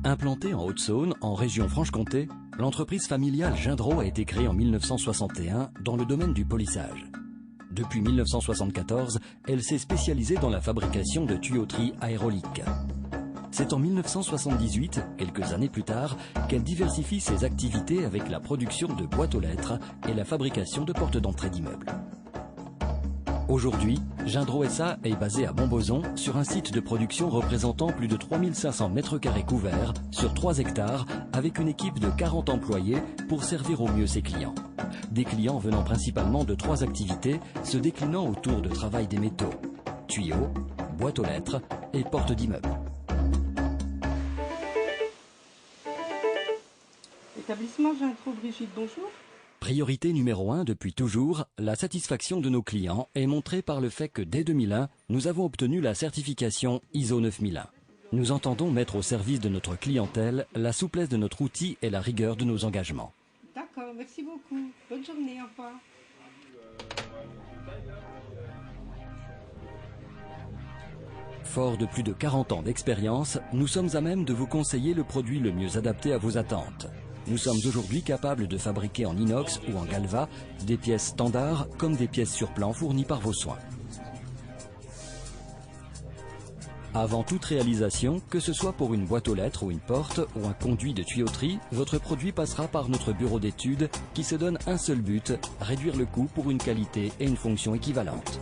Implantée en Haute-Saône, en région Franche-Comté, l'entreprise familiale Gindro a été créée en 1961 dans le domaine du polissage. Depuis 1974, elle s'est spécialisée dans la fabrication de tuyauteries aérauliques. C'est en 1978, quelques années plus tard, qu'elle diversifie ses activités avec la production de boîtes aux lettres et la fabrication de portes d'entrée d'immeubles. Aujourd'hui, Gindro SA est basé à Montbozon sur un site de production représentant plus de 3500 m² couverts sur 3 hectares avec une équipe de 40 employés pour servir au mieux ses clients. Des clients venant principalement de 3 activités se déclinant autour de travail des métaux, tuyaux, boîtes aux lettres et portes d'immeubles. Établissement Gindro, Brigitte, bonjour. Priorité numéro 1 depuis toujours, la satisfaction de nos clients est montrée par le fait que dès 2001, nous avons obtenu la certification ISO 9001. Nous entendons mettre au service de notre clientèle la souplesse de notre outil et la rigueur de nos engagements. D'accord, merci beaucoup. Bonne journée, au revoir. Fort de plus de 40 ans d'expérience, nous sommes à même de vous conseiller le produit le mieux adapté à vos attentes. Nous sommes aujourd'hui capables de fabriquer en inox ou en galva des pièces standards comme des pièces sur plan fournies par vos soins. Avant toute réalisation, que ce soit pour une boîte aux lettres ou une porte ou un conduit de tuyauterie, votre produit passera par notre bureau d'études qui se donne un seul but, réduire le coût pour une qualité et une fonction équivalentes.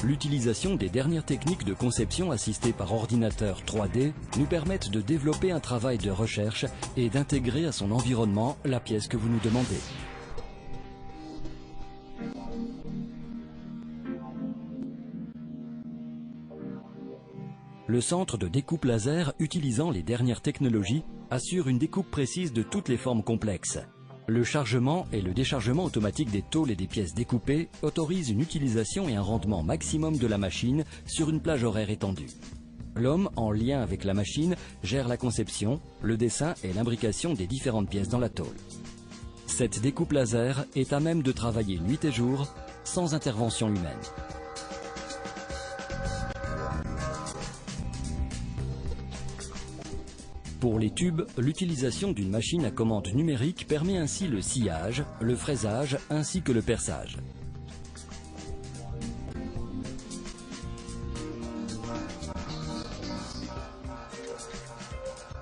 L'utilisation des dernières techniques de conception assistées par ordinateur 3D nous permettent de développer un travail de recherche et d'intégrer à son environnement la pièce que vous nous demandez. Le centre de découpe laser utilisant les dernières technologies assure une découpe précise de toutes les formes complexes. Le chargement et le déchargement automatique des tôles et des pièces découpées autorisent une utilisation et un rendement maximum de la machine sur une plage horaire étendue. L'homme, en lien avec la machine, gère la conception, le dessin et l'imbrication des différentes pièces dans la tôle. Cette découpe laser est à même de travailler nuit et jour sans intervention humaine. Pour les tubes, l'utilisation d'une machine à commande numérique permet ainsi le sciage, le fraisage ainsi que le perçage.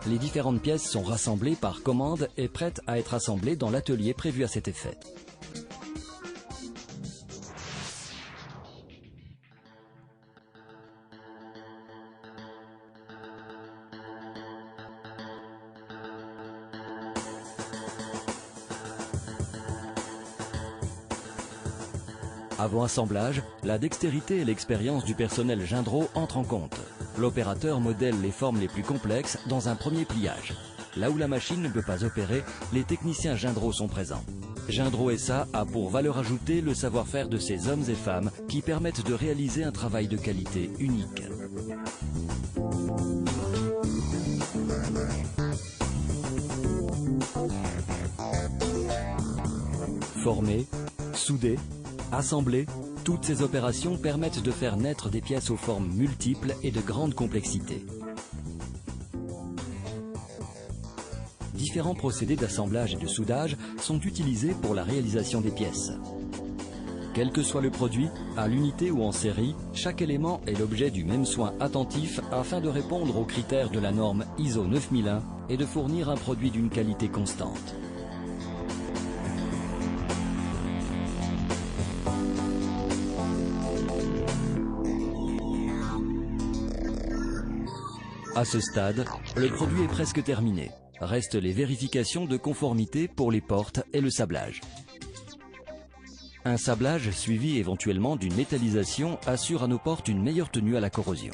Les différentes pièces sont rassemblées par commande et prêtes à être assemblées dans l'atelier prévu à cet effet. Avant assemblage, la dextérité et l'expérience du personnel Gindro entrent en compte. L'opérateur modèle les formes les plus complexes dans un premier pliage. Là où la machine ne peut pas opérer, les techniciens Gindro sont présents. Gindro SA a pour valeur ajoutée le savoir-faire de ces hommes et femmes qui permettent de réaliser un travail de qualité unique. Former, souder, assembler, toutes ces opérations permettent de faire naître des pièces aux formes multiples et de grande complexité. Différents procédés d'assemblage et de soudage sont utilisés pour la réalisation des pièces. Quel que soit le produit, à l'unité ou en série, chaque élément est l'objet du même soin attentif afin de répondre aux critères de la norme ISO 9001 et de fournir un produit d'une qualité constante. À ce stade, le produit est presque terminé. Restent les vérifications de conformité pour les portes et le sablage. Un sablage suivi éventuellement d'une métallisation assure à nos portes une meilleure tenue à la corrosion.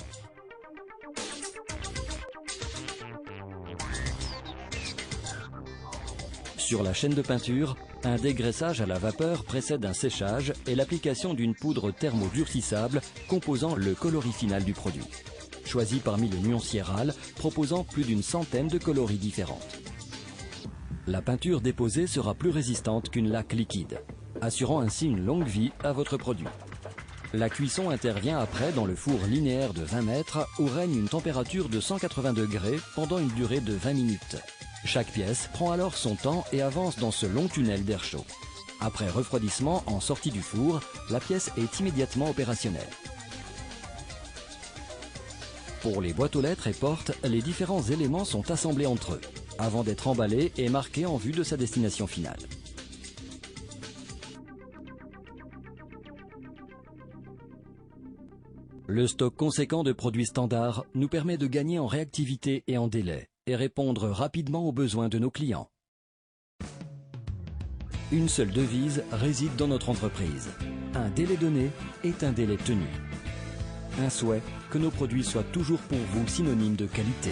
Sur la chaîne de peinture, un dégraissage à la vapeur précède un séchage et l'application d'une poudre thermodurcissable composant le coloris final du produit. Choisi parmi le nuancier RAL, proposant plus d'une centaine de coloris différentes. La peinture déposée sera plus résistante qu'une laque liquide, assurant ainsi une longue vie à votre produit. La cuisson intervient après dans le four linéaire de 20 mètres où règne une température de 180 degrés pendant une durée de 20 minutes. Chaque pièce prend alors son temps et avance dans ce long tunnel d'air chaud. Après refroidissement en sortie du four, la pièce est immédiatement opérationnelle. Pour les boîtes aux lettres et portes, les différents éléments sont assemblés entre eux, avant d'être emballés et marqués en vue de sa destination finale. Le stock conséquent de produits standards nous permet de gagner en réactivité et en délai, et répondre rapidement aux besoins de nos clients. Une seule devise réside dans notre entreprise. Un délai donné est un délai tenu. Un souhait que nos produits soient toujours pour vous synonymes de qualité.